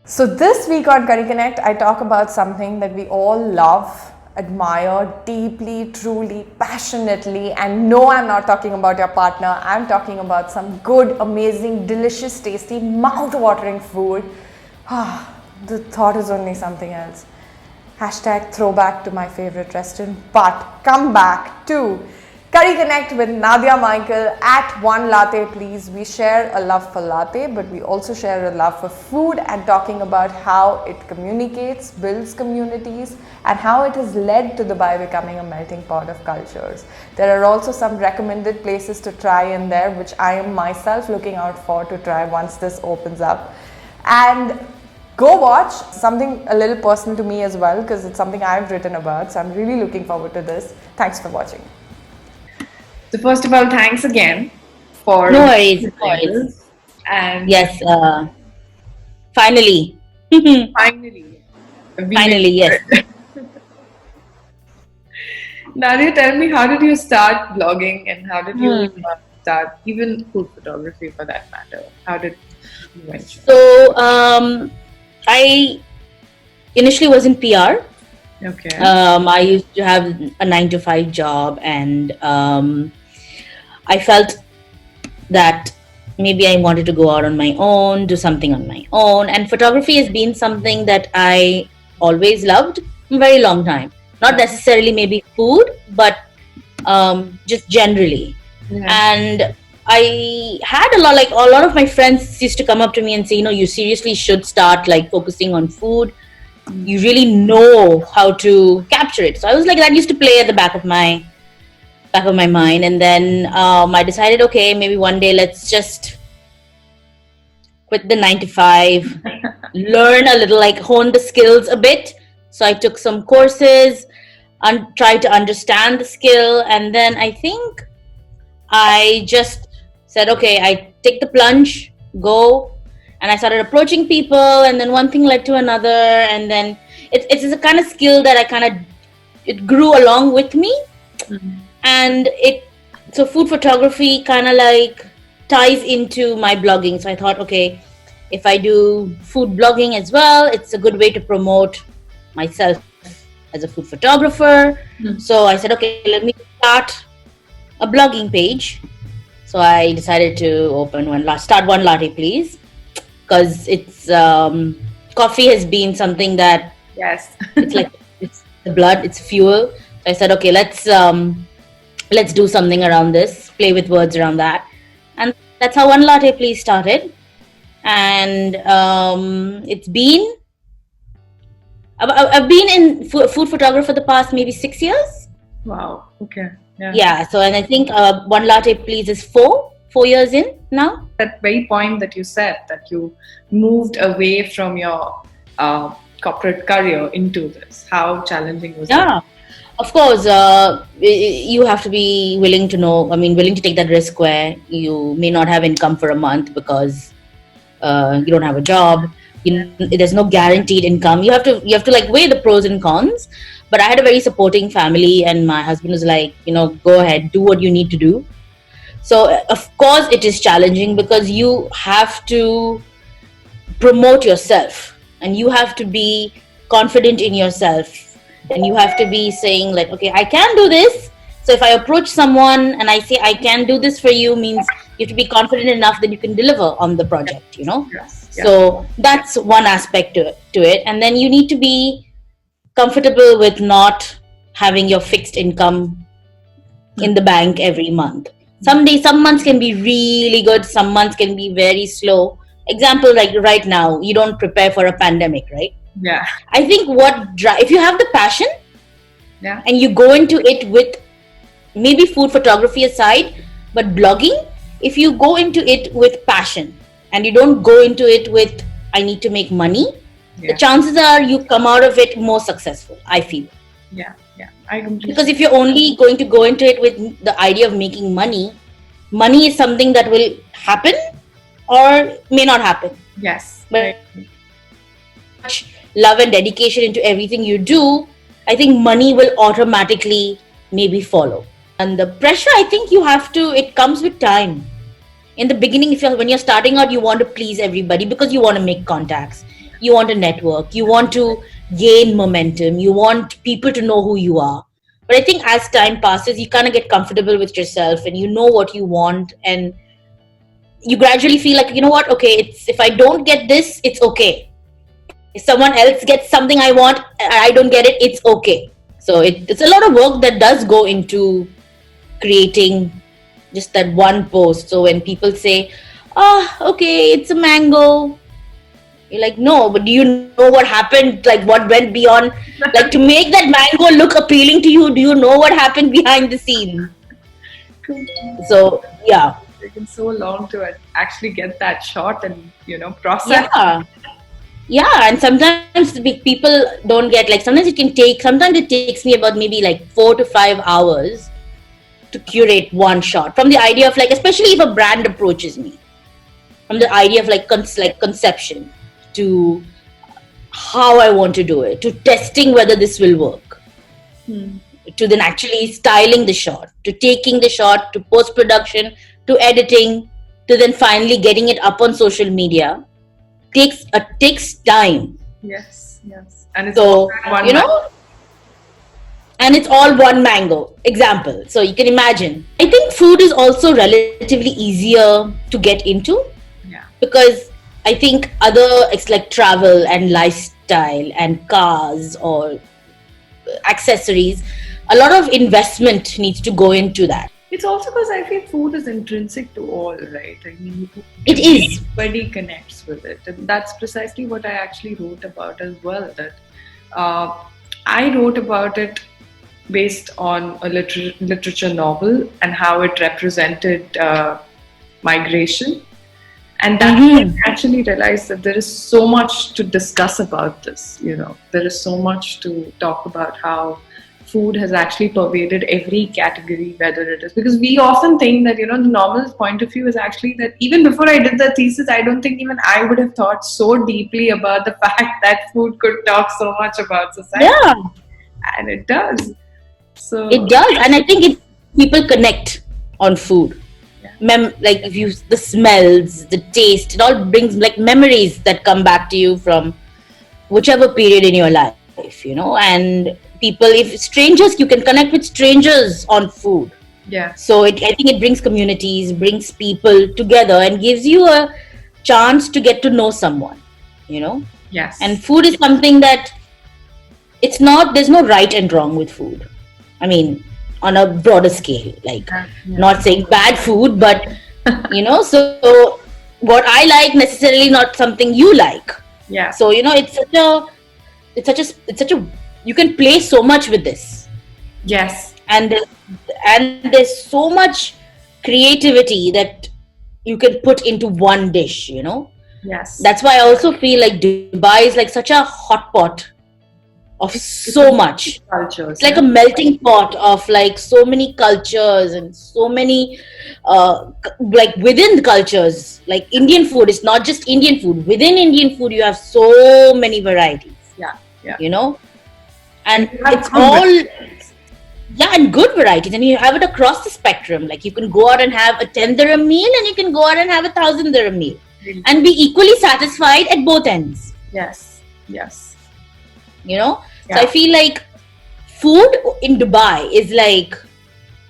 So, this week on Curry Connect, I talk about something that we all love, admire deeply, truly, passionately. And no, I'm not talking about your partner, I'm talking about some good, amazing, delicious, tasty, mouth-watering food. The thought is only something else. Hashtag throwback to my favorite restaurant, but come back to Curry Connect with Nadia Michael at One Latte Please. We share a love for latte, but we also share a love for food and talking about how it communicates, builds communities, and how it has led to Dubai becoming a melting pot of cultures. There are also some recommended places to try in there, which I am myself looking out for to try once this opens up. And go watch something a little personal to me as well, because it's something I've written about. So I'm really looking forward to this. Thanks for watching. So first of all, thanks again for No worries, no worries. and Yes, finally. finally, we Finally, yes. Nadia, tell me, how did you start blogging and how did you start even food photography for that matter? How did you venture? So, I initially was in PR. Okay. I used to have a 9 to 5 job, and I felt that maybe I wanted to go out on my own, do something on my own. And photography has been something that I always loved a very long time. Not necessarily maybe food, but just generally. Yeah. And I had a lot of my friends used to come up to me and say, you seriously should start like focusing on food. You really know how to capture it. So I was like, that used to play at the back of my mind. And then I decided, okay, maybe one day let's just quit the 9 to 5, learn a little, like hone the skills a bit. So I took some courses and tried to understand the skill. And then I think I just said, okay, I take the plunge, go. And I started approaching people, and then one thing led to another. And then it's a kind of skill that it grew along with me. And so food photography kind of like ties into my blogging. So I thought, okay, if I do food blogging as well, it's a good way to promote myself as a food photographer. So I said, okay, let me start a blogging page. So I decided to start One Latte Please, because it's coffee has been something that Yes. it's the blood, it's fuel. So I said, okay, let's do something around this, play with words around that. And that's how One Latte Please started. And it's been, I've been in food photography for the past maybe 6 years. Wow. Okay. Yeah. Yeah. So, and I think One Latte Please is 4 years in now. That very point that you said, that you moved away from your corporate career into this. How challenging was Yeah. Of course, you have to be willing to take that risk where you may not have income for a month because you don't have a job. There's no guaranteed income. You have to like weigh the pros and cons. But I had a very supporting family, and my husband was like, go ahead, do what you need to do. So of course it is challenging because you have to promote yourself, and you have to be confident in yourself, and you have to be saying like, okay, I can do this. So if I approach someone and I say I can do this for you, means you have to be confident enough that you can deliver on the project, Yes. Yeah. So that's one aspect to it. And then you need to be comfortable with not having your fixed income in the bank every month. Some months can be really good, some months can be very slow. Example, like right now, you don't prepare for a pandemic, right? Yeah. I think if you have the passion, Yeah. and you go into it with maybe food photography aside, but blogging, if you go into it with passion and you don't go into it with I need to make money, the chances are you come out of it more successful, I feel. Yeah. I completely. Because if you're only going to go into it with the idea of making money is something that will happen or may not happen. Yes. But much love and dedication into everything you do, I think money will automatically maybe follow. And the pressure, I think it comes with time. In the beginning, when you're starting out, you want to please everybody because you want to make contacts. You want to network. You want to gain momentum. You want people to know who you are. But I think as time passes, you kind of get comfortable with yourself and you know what you want, and you gradually feel like, you know what, okay, it's if I don't get this, it's okay. If someone else gets something I want and I don't get it, it's okay. So it's a lot of work that does go into creating just that one post. So when people say, okay, it's a mango, you're like, no, but do you know what happened? Like, what went beyond? Like, to make that mango look appealing to you, do you know what happened behind the scene? So, yeah. Taken so long to actually get that shot and process. Yeah, and sometimes the people don't get, like, sometimes it takes me about maybe like 4 to 5 hours to curate one shot. From the idea of, like, especially if a brand approaches me, from the idea of like conception to how I want to do it, to testing whether this will work, to then actually styling the shot, to taking the shot, to post-production, to editing, to then finally getting it up on social media, takes time. Yes. And it's So, one and it's all one mango example. So you can imagine. I think food is also relatively easier to get into. Yeah. Because I think it's like travel and lifestyle and cars or accessories, a lot of investment needs to go into that. It's also because I feel food is intrinsic to all, right? I mean, It is. Everybody connects with it. And that's precisely what I actually wrote about as well. That I wrote about it based on a literature novel and how it represented migration. And that I actually realized that there is so much to discuss about this. There is so much to talk about how food has actually pervaded every category, whether it is, because we often think that, the novel's point of view is actually that even before I did the thesis, I don't think even I would have thought so deeply about the fact that food could talk so much about society. Yeah. And it does. So it does. And I think people connect on food. Like the smells, the taste, it all brings like memories that come back to you from whichever period in your life, and people, if strangers, you can connect with strangers on food. Yeah. So I think it brings communities, brings people together and gives you a chance to get to know someone, Yes. And food is something that there's no right and wrong with food. I mean, on a broader scale, like not saying bad food, but so what I like necessarily not something you like. Yeah. So it's such a you can play so much with this. Yes. And there's so much creativity that you can put into one dish. Yes. That's why I also feel like Dubai is like such a hot pot of so much cultures. It's like a melting pot of like so many cultures and so many like within the cultures. Like Indian food is not just Indian food. Within Indian food you have so many varieties. Yeah. And it's all and good varieties, and you have it across the spectrum. Like you can go out and have a 10 dirham meal and you can go out and have a 1,000 dirham meal and be equally satisfied at both ends. Yes. So I feel like food in Dubai is like,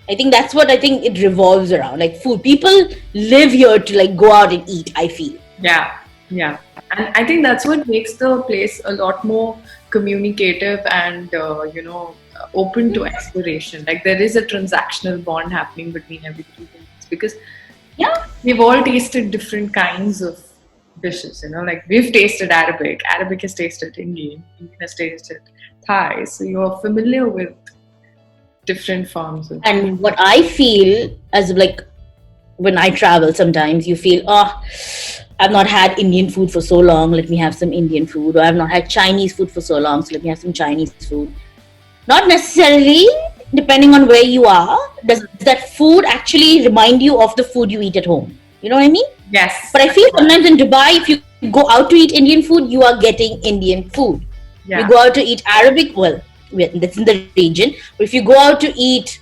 I think that's what I think it revolves around. Like food, people live here to like go out and eat, I feel. Yeah. And I think that's what makes the place a lot more communicative and open to exploration. Like there is a transactional bond happening between everybody, because we've all tasted different kinds of dishes. Like we've tasted Arabic has tasted Indian has tasted Thai, so you're familiar with different forms of. And what I feel as like when I travel, sometimes you feel, I've not had Indian food for so long, let me have some Indian food. Or I've not had Chinese food for so long, so let me have some Chinese food. Not necessarily, depending on where you are, does that food actually remind you of the food you eat at home? You know what I mean? Yes. But I feel sometimes in Dubai, if you go out to eat Indian food, you are getting Indian food. Yeah. You go out to eat Arabic, that's in the region. But if you go out to eat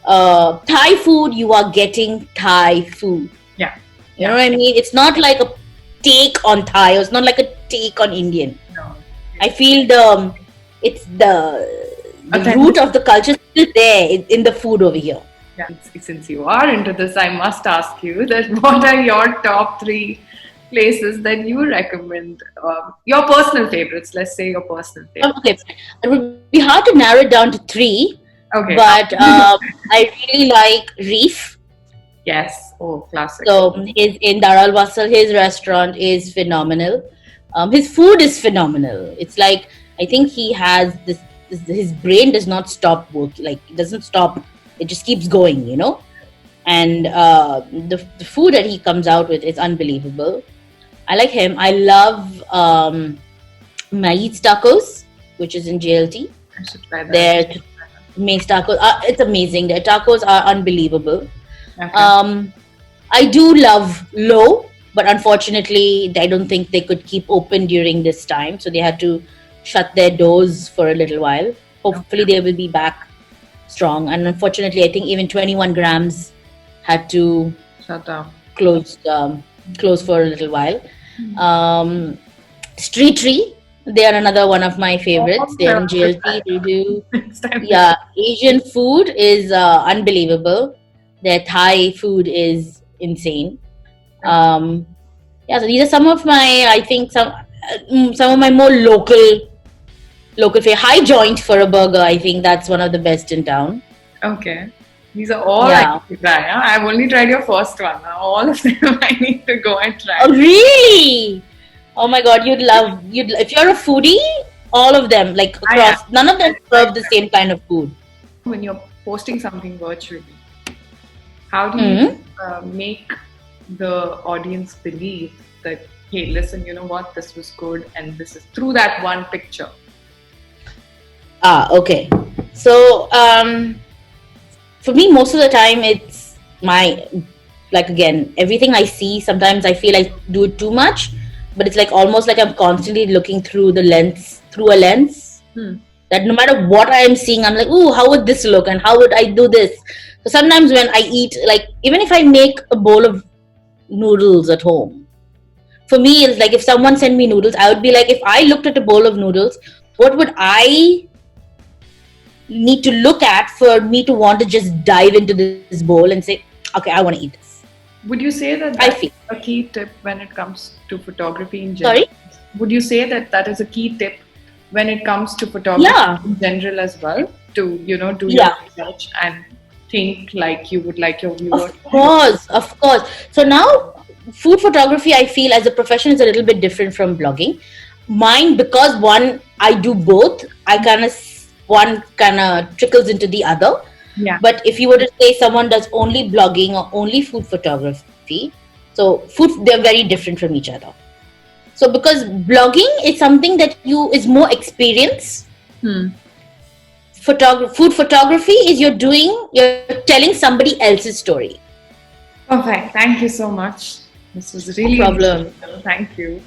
Thai food, you are getting Thai food. Yeah. You know what I mean? It's not like a take on Thai, or it's not like a take on Indian. No. I feel it's the Authentic. root of the culture still there in the food over here. Yeah. Since you are into this, I must ask you that what are your top 3 places that you recommend? Your personal favorites. Let's say your personal favorites. Okay, it would be hard to narrow it down to 3, Okay. but I really like Reef. Yes. Oh, classic. So is in Daral Wasal. His restaurant is phenomenal. His food is phenomenal. It's like, I think he has this his brain does not stop working. Like, it doesn't stop. It just keeps going, you know. And the food that he comes out with is unbelievable. I like him. I love Maid's Tacos, which is in JLT. I should try that. Their Maid's Tacos, it's amazing. Their tacos are unbelievable. Okay. I do love Low, but unfortunately, I don't think they could keep open during this time. So they had to shut their doors for a little while. Hopefully, they will be back strong. And unfortunately, I think even 21 grams had to Shut up. close for a little while. Street Tree, they are another one of my favorites. They are in JLT. They do, Next time. yeah. Asian food is unbelievable. Their Thai food is insane. Yeah, so these are some of my, I think some of my more local favorite. High Joint for a burger, I think that's one of the best in town. Okay. These are all Yeah. I need to try. Huh? I've only tried your first one. Now all of them I need to go and try. Oh, really? Oh my God, you'd if you're a foodie, all of them, like across, none of them serve the same kind of food. When you're posting something virtually, how do you make the audience believe that, hey, listen, you know what, this was good, and this is through that one picture? Okay. So, for me, most of the time, it's again, everything I see, sometimes I feel I do it too much, but it's like almost like I'm constantly looking through a lens. That no matter what I am seeing, I'm like, ooh, how would this look? And how would I do this? So sometimes when I eat, like, even if I make a bowl of noodles at home, for me, it's like if someone sent me noodles, I would be like, if I looked at a bowl of noodles, what would I need to look at for me to want to just dive into this bowl and say, okay, I want to eat this? Would you say that I that's feel. a key tip when it comes to photography in general? Sorry? Would you say that that is a key tip when it comes to photography Yeah. in general as well? To, do Yeah. your research and think like you would like your viewers? Of course. So now, food photography, I feel as a profession is a little bit different from blogging. Mine, because I do both, one kind of trickles into the other. Yeah. But if you were to say someone does only blogging or only food photography, so they're very different from each other. So because blogging is something that is more experience. Food photography is you're telling somebody else's story. Perfect. Thank you so much. This was really No problem. interesting. Thank you.